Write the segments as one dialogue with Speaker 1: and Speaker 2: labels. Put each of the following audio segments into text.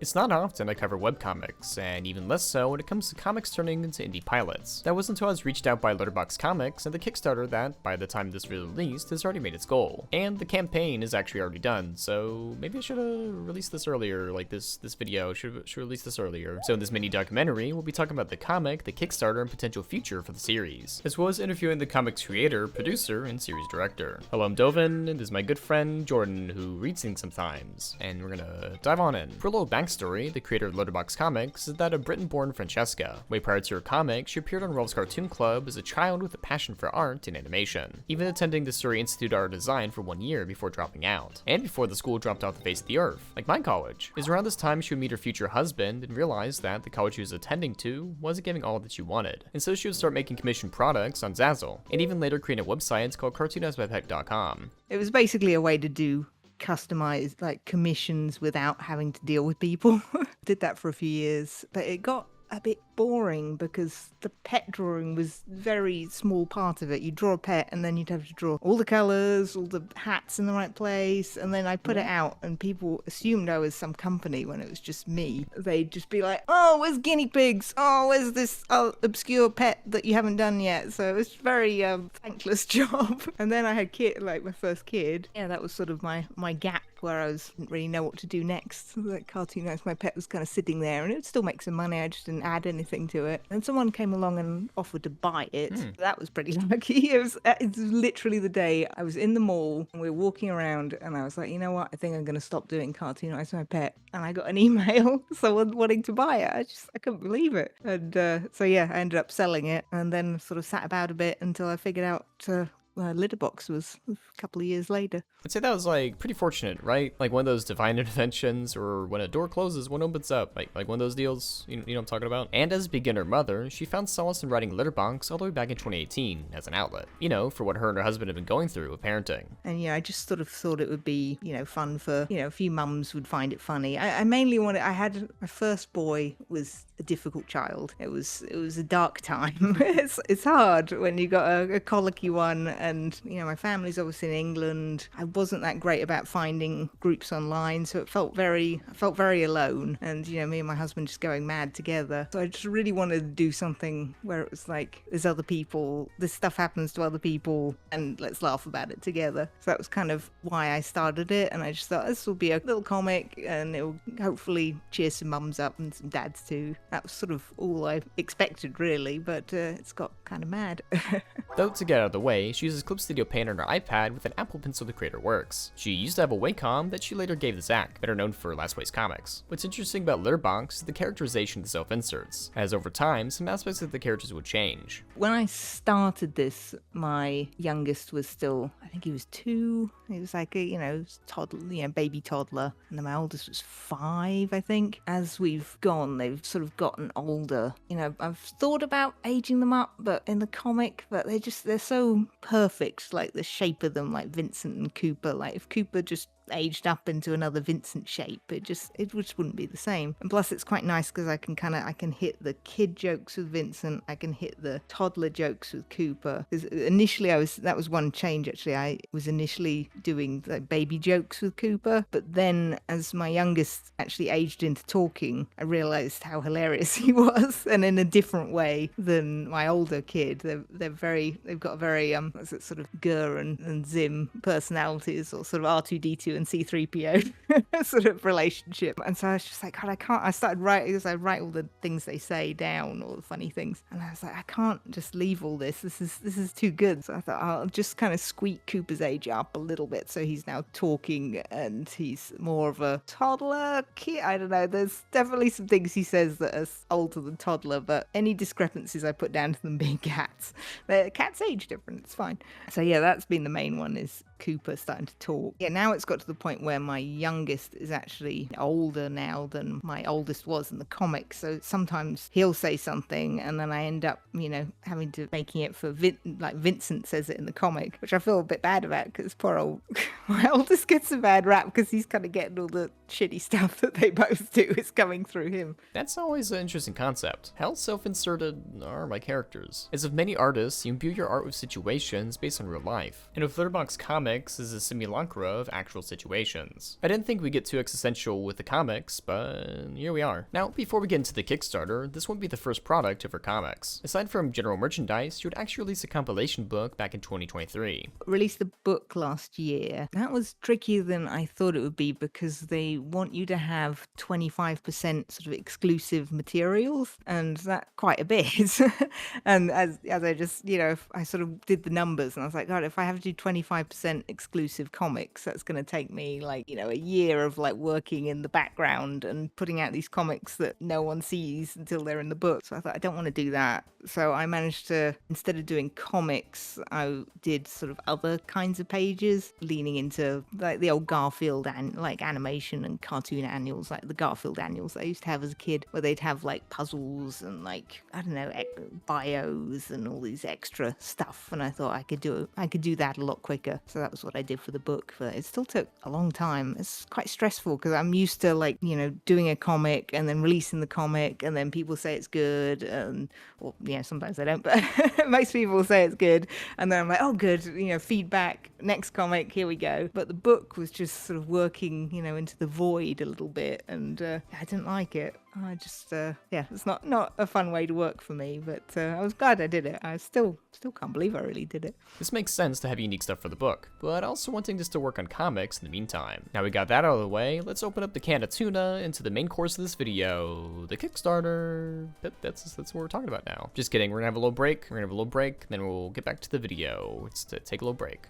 Speaker 1: It's not often I cover webcomics, and even less so when it comes to comics turning into indie pilots. That wasn't until I was reached out by Litterbox Comics and the Kickstarter that, by the time this video released, has already made its goal. And the campaign is actually already done, so maybe I should have released this earlier, like this video should release this earlier. So in this mini documentary, we'll be talking about the comic, the Kickstarter, and potential future for the series, as well as interviewing the comic's creator, producer, and series director. Hello, I'm Dovin, and this is my good friend Jordan, who reads things sometimes, and we're gonna dive on in. For a little backstory, the creator of Litterbox Comics is that of Britain-born Francesca. Way prior to her comic, she appeared on Ralph's Cartoon Club as a child with a passion for art and animation, even attending the Surrey Institute of Art and Design for 1 year before dropping out, and before the school dropped off the face of the earth, like my college. It was around this time she would meet her future husband and realize that the college she was attending to wasn't giving all that she wanted, and so she would start making commissioned products on Zazzle, and even later create a website called cartoonizedbypet.com.
Speaker 2: It was basically a way to do customized like commissions without having to deal with people. Did that for a few years, but it got a bit boring because the pet drawing was a very small part of it. You'd draw a pet and then you'd have to draw all the colours, all the hats in the right place, and then I put it out and people assumed I was some company when it was just me. They'd just be like, oh, where's guinea pigs? Oh, where's this obscure pet that you haven't done yet? So it was a very thankless job. And then I had my first kid. Yeah, that was sort of my gap where I didn't really know what to do next. That Cartoon As My Pet was kind of sitting there and it would still make some money. I just didn't add anything to it. And someone came along and offered to buy it. That was pretty lucky. It's literally the day I was in the mall and we were walking around and I was like, you know what? I think I'm going to stop doing Cartoon As My Pet. And I got an email, someone wanting to buy it. I couldn't believe it. And so yeah, I ended up selling it and then sort of sat about a bit until I figured out Litterbox was a couple of years later.
Speaker 1: I'd say that was like pretty fortunate, right? Like one of those divine interventions, or when a door closes, one opens up. Like one of those deals, you know what I'm talking about? And as a beginner mother, she found solace in writing Litterbox all the way back in 2018 as an outlet, for what her and her husband have been going through with parenting.
Speaker 2: And I just sort of thought it would be, fun for, a few mums would find it funny. I mainly my first boy was a difficult child. It was a dark time. It's hard when you got a colicky one. And, my family's obviously in England. I wasn't that great about finding groups online, so I felt very alone. And, me and my husband just going mad together. So I just really wanted to do something where it was like, there's other people, this stuff happens to other people, and let's laugh about it together. So that was kind of why I started it. And I just thought this will be a little comic and it'll hopefully cheer some mums up and some dads too. That was sort of all I expected, really, but it's got kind of mad.
Speaker 1: Though to get out of the way, she uses Clip Studio Paint on her iPad with an Apple Pencil to create her works. She used to have a Wacom that she later gave to Zach, better known for Last Place Comics. What's interesting about Litterbox is the characterization of the self-inserts, as over time, some aspects of the characters would change.
Speaker 2: When I started this, my youngest was still, I think he was 2. He was like a, toddler, baby toddler. And then my oldest was 5, I think. As we've gone, they've sort of gotten older. I've thought about aging them up, but in the comic, but they're so perfect, like the shape of them, like Vincent and Cooper. Like if Cooper just aged up into another Vincent shape, it just wouldn't be the same. And plus it's quite nice because I can hit the kid jokes with Vincent, I can hit the toddler jokes with Cooper. Because initially that was one change actually. I was initially doing like baby jokes with Cooper, but then as my youngest actually aged into talking, I realized how hilarious he was, and in a different way than my older kid. They've got a very sort of Gur and Zim personalities, or sort of R2D2 and C3PO sort of relationship. And so I was just like, God, I started writing, because I write all the things they say down, all the funny things, and I was like, I can't just leave all this is too good. So I thought I'll just kind of squeak Cooper's age up a little bit, so he's now talking and he's more of a toddler kid. I don't know, there's definitely some things he says that are older than toddler, but any discrepancies I put down to them being cats. The cats age different, it's fine. So yeah, that's been the main one, is Cooper starting to talk. Yeah, now it's got to the point where my youngest is actually older now than my oldest was in the comics. So sometimes he'll say something and then I end up, having to making it for like Vincent says it in the comic, which I feel a bit bad about because poor old my oldest gets a bad rap because he's kind of getting all the shitty stuff that they both do is coming through him.
Speaker 1: That's always an interesting concept. How self-inserted are my characters? As with many artists, you imbue your art with situations based on real life. And with Litterbox Comics, comics is a simulacra of actual situations. I didn't think we'd get too existential with the comics, but here we are. Now, before we get into the Kickstarter, this won't be the first product of our comics. Aside from general merchandise, you would actually release a compilation book back in 2023.
Speaker 2: Released the book last year. That was trickier than I thought it would be because they want you to have 25% sort of exclusive materials, and that's quite a bit. And as I just, I sort of did the numbers and I was like, God, if I have to do 25% exclusive comics, that's going to take me a year of working in the background and putting out these comics that no one sees until they're in the book. So I thought, I don't want to do that. So I managed to, instead of doing comics, I did sort of other kinds of pages, leaning into the old Garfield and animation and cartoon annuals, like the Garfield annuals I used to have as a kid, where they'd have puzzles and bios and all these extra stuff. And I thought I could do that a lot quicker. So that was what I did for the book. But it still took a long time. It's quite stressful because I'm used to doing a comic and then releasing the comic and then people say it's good, and sometimes they don't, but most people say it's good, and then I'm like, oh good, feedback, next comic, here we go. But the book was just sort of working into the void a little bit, and I didn't like it. I just it's not a fun way to work for me, but I was glad I did it. I still can't believe I really did it.
Speaker 1: This makes sense to have unique stuff for the book, but also wanting just to work on comics in the meantime. Now we got that out of the way, let's open up the can of tuna into the main course of this video, the Kickstarter. That's what we're talking about now. Just kidding, we're gonna have a little break, then we'll get back to the video. It's to take a little break.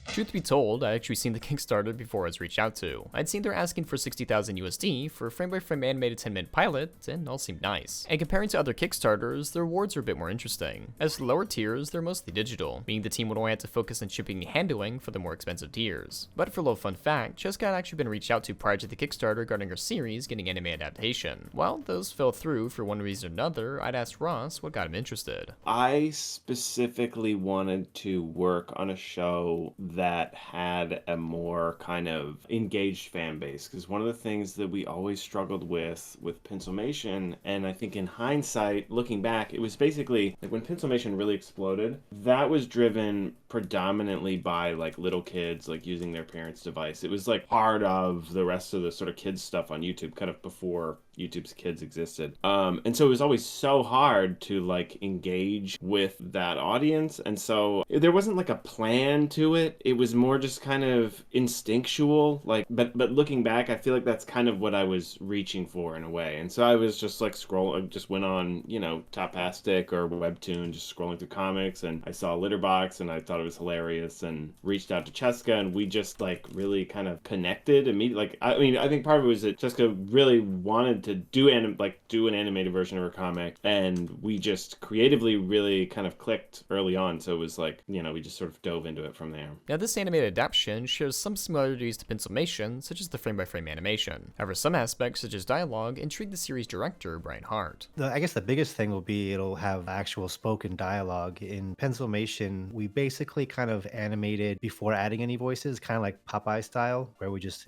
Speaker 1: Truth be told, I actually seen the Kickstarter before I was reached out to. I'd seen they're asking for 60,000 USD for a frame-by-frame animated 10-minute pilot, and all seemed nice. And comparing to other Kickstarters, the rewards are a bit more interesting. As for the lower tiers, they're mostly digital, meaning the team would only have to focus on shipping and handling for the more expensive tiers. But for a little fun fact, Jessica had actually been reached out to prior to the Kickstarter regarding her series getting anime adaptation. While those fell through for one reason or another, I'd asked Ross what got him interested.
Speaker 3: I specifically wanted to work on a show that had a more kind of engaged fan base, because one of the things that we always struggled with Pencilmation, and I think in hindsight, looking back, it was basically when Pencilmation really exploded, that was driven predominantly by little kids using their parents' device. It was part of the rest of the sort of kids stuff on YouTube, kind of before YouTube's kids existed. And so it was always so hard to engage with that audience. And so there wasn't a plan to it. It was more just kind of instinctual. But looking back, I feel like that's kind of what I was reaching for in a way. And so I was just scrolling, just went on, Tapastic or Webtoon, just scrolling through comics, and I saw Litterbox and I thought it was hilarious and reached out to Cheska, and we just really kind of connected immediately. I think part of it was that Cheska really wanted to do an animated version of her comic, and we just creatively really kind of clicked early on. So it was we just sort of dove into it from there.
Speaker 1: Now this animated adaptation shares some similarities to Pencilmation, such as the frame-by-frame animation. However, some aspects, such as dialogue, intrigue the series director, Brian Hart.
Speaker 4: I guess the biggest thing will be it'll have actual spoken dialogue. In Pencilmation, we basically kind of animated before adding any voices, kind of like Popeye style, where we just,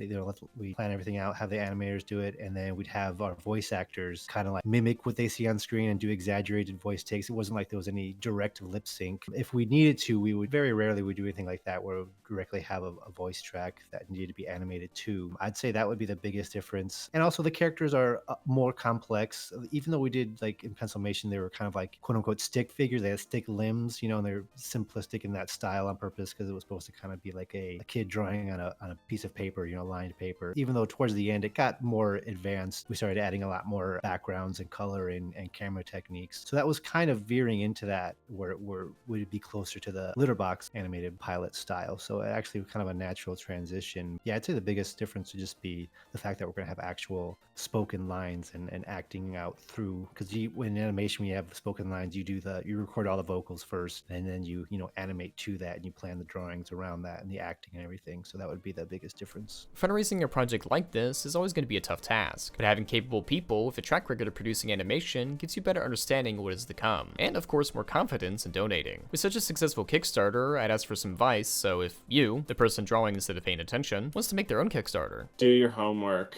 Speaker 4: we plan everything out, have the animators do it, and then we'd have our voice actors kind of mimic what they see on screen and do exaggerated voice takes. It wasn't like there was any direct lip sync. If we needed to, we would very rarely do anything like that where we would directly have a voice track that needed to be animated too. I'd say that would be the biggest difference. And also the characters are more complex. Even though we did in Pencilmation, they were kind of quote unquote stick figures. They had stick limbs, and they're simplistic in that style on purpose because it was supposed to kind of be like a kid drawing on a piece of paper, lined paper. Even though towards the end it got more advanced, we started adding a lot more backgrounds and color and camera techniques. So that was kind of veering into that where would be closer to the Litterbox animated pilot style. So it actually was kind of a natural transition. Yeah, I'd say the biggest difference would just be the fact that we're going to have actual spoken lines and acting out through, because in animation, when you have spoken lines, you record all the vocals first, and then you animate to that, and you plan the drawings around that and the acting and everything. So that would be the biggest difference.
Speaker 1: Fundraising a project like this is always going to be a tough task, but having capable people with a track record of producing animation gives you better understanding of what is to come, and of course more confidence in donating. With such a successful Kickstarter, I'd ask for some advice, so if you, the person drawing instead of paying attention, wants to make their own Kickstarter,
Speaker 3: do your homework.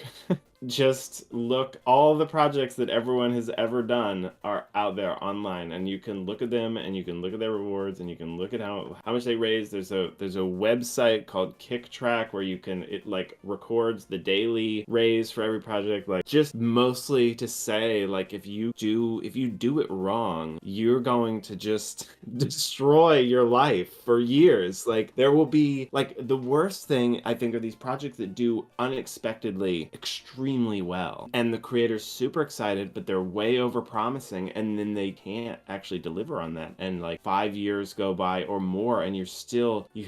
Speaker 3: just look, all the projects that everyone has ever done are out there online, and you can look at them and you can look at their rewards and you can look at how much they raised. There's a website called KickTrack where it like records the daily raise for every project, like just mostly to say, like, if you do it wrong, you're going to just destroy your life for years. Like, there will be, like, the worst thing I think are these projects that do unexpectedly extremely well, and the creator's super excited, but they're way over promising, and then they can't actually deliver on that, and like 5 years go by or more, and you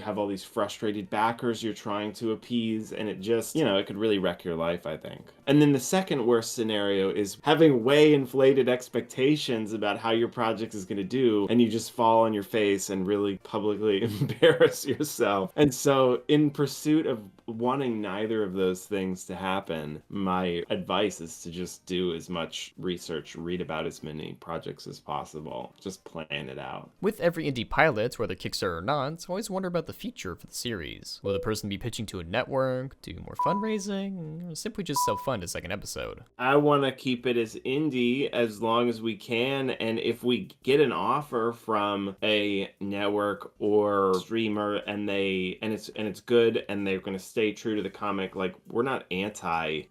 Speaker 3: have all these frustrated backers you're trying to appease, and it just, it could really wreck your life, I think. And then the second worst scenario is having way inflated expectations about how your project is going to do, and you just fall on your face and really publicly embarrass yourself. And so, in pursuit of wanting neither of those things to happen, my advice is to just do as much research, read about as many projects as possible. Just plan it out.
Speaker 1: With every indie pilot, whether Kickstarter or not, I always wonder about the future for the series. Will the person be pitching to a network, do more fundraising, or simply just self-fund a second episode?
Speaker 3: I want to keep it as indie as long as we can, and if we get an offer from a network or streamer and it's good and they're going to stay true to the comic, like, we're not anti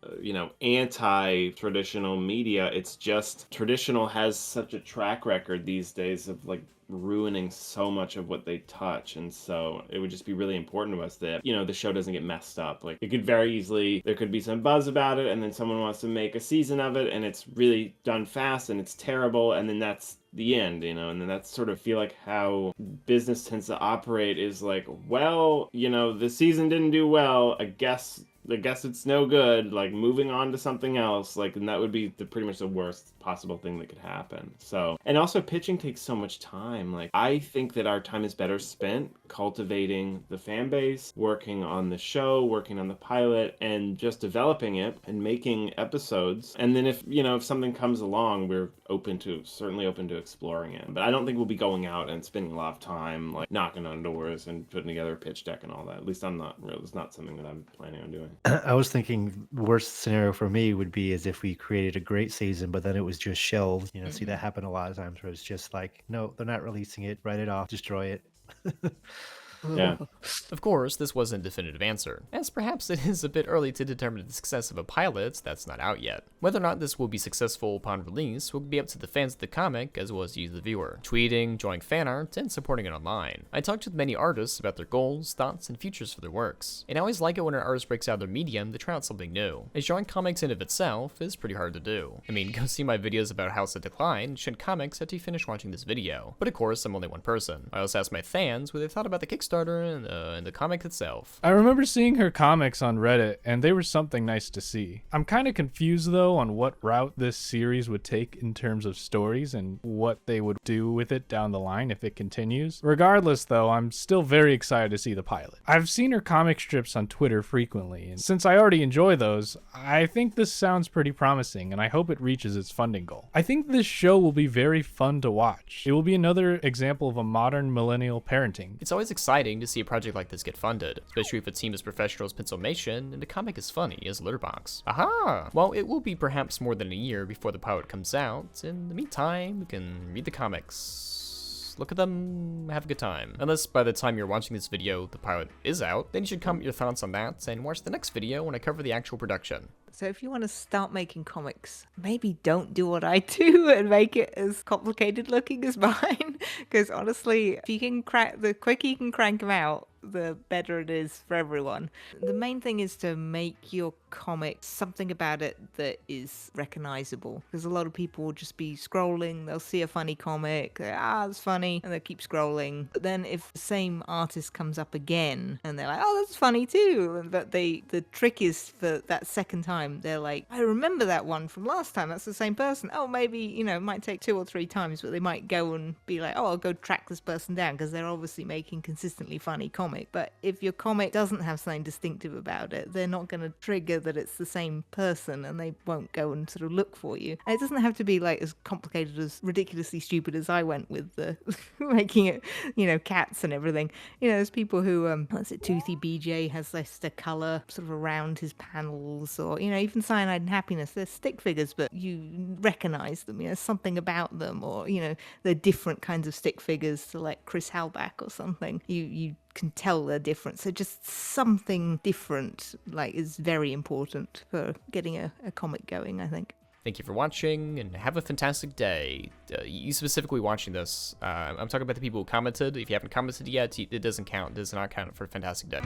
Speaker 3: traditional media. It's just traditional has such a track record these days of like ruining so much of what they touch, and so it would just be really important to us that the show doesn't get messed up. Like, it could very easily, there could be some buzz about it, and then someone wants to make a season of it, and it's really done fast and it's terrible, and then that's the end, and then that's sort of feel like how business tends to operate, is like, well, the season didn't do well, I guess it's no good, like, moving on to something else, like, and that would be pretty much the worst possible thing that could happen. So, and also pitching takes so much time. Like, I think that our time is better spent cultivating the fan base, working on the show, working on the pilot, and just developing it and making episodes. And then if something comes along, we're certainly open to exploring it. But I don't think we'll be going out and spending a lot of time like knocking on doors and putting together a pitch deck and all that. At least it's not something that I'm planning on doing.
Speaker 4: I was thinking the worst scenario for me would be as if we created a great season, but then it was just shelved. See that happen a lot of times where it's just like, no, they're not releasing it. Write it off. Destroy it.
Speaker 3: Yeah.
Speaker 1: Of course, this wasn't a definitive answer, as perhaps it is a bit early to determine the success of a pilot that's not out yet. Whether or not this will be successful upon release will be up to the fans of the comic as well as you, the viewer, tweeting, drawing fan art, and supporting it online. I talked with many artists about their goals, thoughts, and futures for their works, and I always like it when an artist breaks out of their medium to try out something new, as drawing comics in of itself is pretty hard to do. I mean, go see my videos about House of Decline and Shin Comics after you finish watching this video, but of course I'm only one person. I also asked my fans what they thought about the Kickstarter and the comic itself.
Speaker 5: I remember seeing her comics on Reddit, and they were something nice to see. I'm kind of confused, though, on what route this series would take in terms of stories and what they would do with it down the line if it continues. Regardless, though, I'm still very excited to see the pilot. I've seen her comic strips on Twitter frequently, and since I already enjoy those, I think this sounds pretty promising, and I hope it reaches its funding goal. I think this show will be very fun to watch. It will be another example of a modern millennial parenting.
Speaker 1: It's always exciting to see a project like this get funded, especially if a team as professional as Pencilmation and the comic as funny as Litterbox. Aha! Well, it will be perhaps more than a year before the pilot comes out. In the meantime, we can read the comics, look at them, have a good time. Unless by the time you're watching this video, the pilot is out, then you should comment your thoughts on that and watch the next video when I cover the actual production.
Speaker 2: So if you want to start making comics, maybe don't do what I do and make it as complicated looking as mine. Because honestly, if you can the quicker you can crank them out, the better it is for everyone. The main thing is to make your comic something about it that is recognizable, because a lot of people will just be scrolling, they'll see a funny comic, it's funny, and they'll keep scrolling. But then if the same artist comes up again and they're like, oh, that's funny too, but the trick is for that second time, they're like, I remember that one from last time, that's the same person. Oh, maybe, it might take 2 or 3 times, but they might go and be like, oh, I'll go track this person down, because they're obviously making consistently funny comics. comic. But if your comic doesn't have something distinctive about it, they're not going to trigger that it's the same person, and they won't go and sort of look for you. And it doesn't have to be like as complicated, as ridiculously stupid as I went with the making it, cats and everything. There's people who, Toothy BJ has this colour sort of around his panels, or, even Cyanide and Happiness, they're stick figures, but you recognise them, something about them, or, they're different kinds of stick figures to like Chris Halbach or something. You can tell they're different. So just something different is very important for getting a comic going, I think.
Speaker 1: Thank you for watching, and have a fantastic day. You specifically watching this, I'm talking about the people who commented. If you haven't commented yet, it doesn't count. It does not count for a fantastic day.